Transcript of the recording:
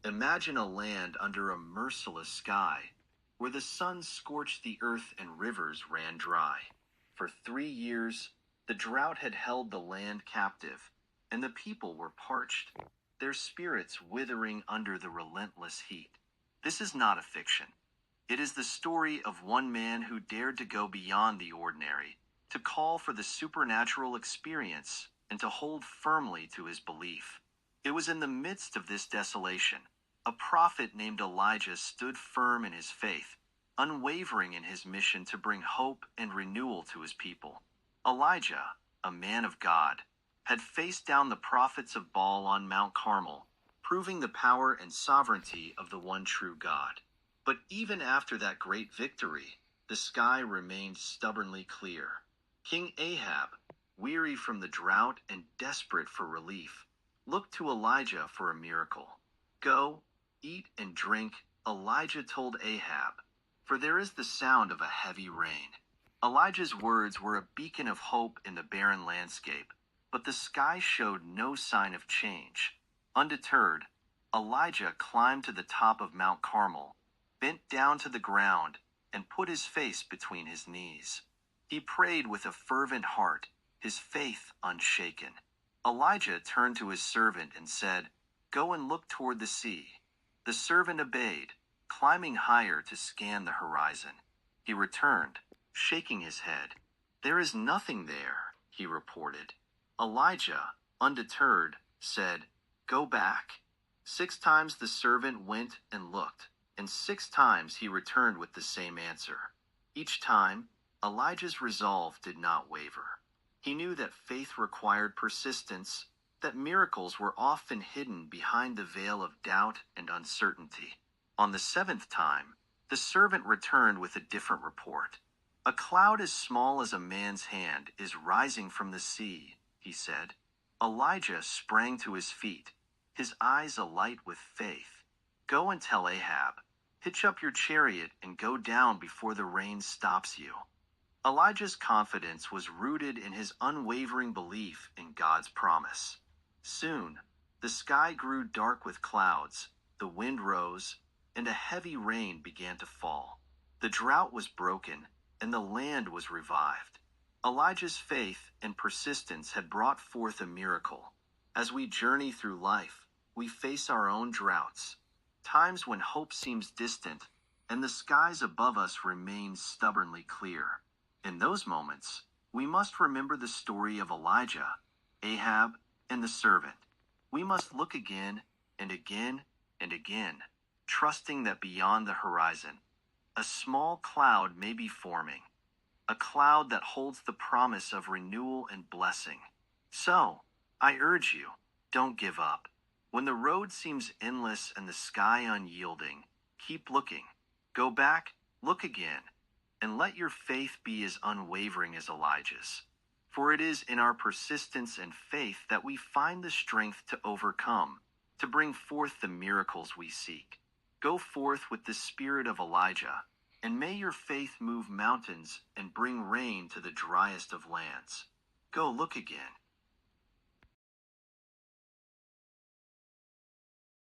Imagine a land under a merciless sky, where the sun scorched the earth and rivers ran dry. For 3 years, the drought had held the land captive, and the people were parched, their spirits withering under the relentless heat. This is not a fiction. It is the story of one man who dared to go beyond the ordinary, to call for the supernatural experience, and to hold firmly to his belief. It was in the midst of this desolation, a prophet named Elijah stood firm in his faith, unwavering in his mission to bring hope and renewal to his people. Elijah, a man of God, had faced down the prophets of Baal on Mount Carmel, proving the power and sovereignty of the one true God. But even after that great victory, the sky remained stubbornly clear. King Ahab, weary from the drought and desperate for relief, looked to Elijah for a miracle. "Go, eat and drink," Elijah told Ahab, "for there is the sound of a heavy rain." Elijah's words were a beacon of hope in the barren landscape, but the sky showed no sign of change. Undeterred, Elijah climbed to the top of Mount Carmel, bent down to the ground, and put his face between his knees. He prayed with a fervent heart, his faith unshaken. Elijah turned to his servant and said, "Go and look toward the sea." The servant obeyed, climbing higher to scan the horizon. He returned, shaking his head. "There is nothing there," he reported. Elijah, undeterred, said, "Go back." 6 times the servant went and looked, and 6 times he returned with the same answer. Each time, Elijah's resolve did not waver. He knew that faith required persistence, that miracles were often hidden behind the veil of doubt and uncertainty. On the 7th time, the servant returned with a different report. "A cloud as small as a man's hand is rising from the sea," he said. Elijah sprang to his feet, his eyes alight with faith. "Go and tell Ahab, hitch up your chariot and go down before the rain stops you." Elijah's confidence was rooted in his unwavering belief in God's promise. Soon, the sky grew dark with clouds, the wind rose, and a heavy rain began to fall. The drought was broken, and the land was revived. Elijah's faith and persistence had brought forth a miracle. As we journey through life, we face our own droughts, times when hope seems distant, and the skies above us remain stubbornly clear. In those moments, we must remember the story of Elijah, Ahab, and the servant. We must look again and again and again, trusting that beyond the horizon, a small cloud may be forming, a cloud that holds the promise of renewal and blessing. So, I urge you, don't give up. When the road seems endless and the sky unyielding, keep looking. Go back, look again, and let your faith be as unwavering as Elijah's. For it is in our persistence and faith that we find the strength to overcome, to bring forth the miracles we seek. Go forth with the spirit of Elijah, and may your faith move mountains and bring rain to the driest of lands. Go look again.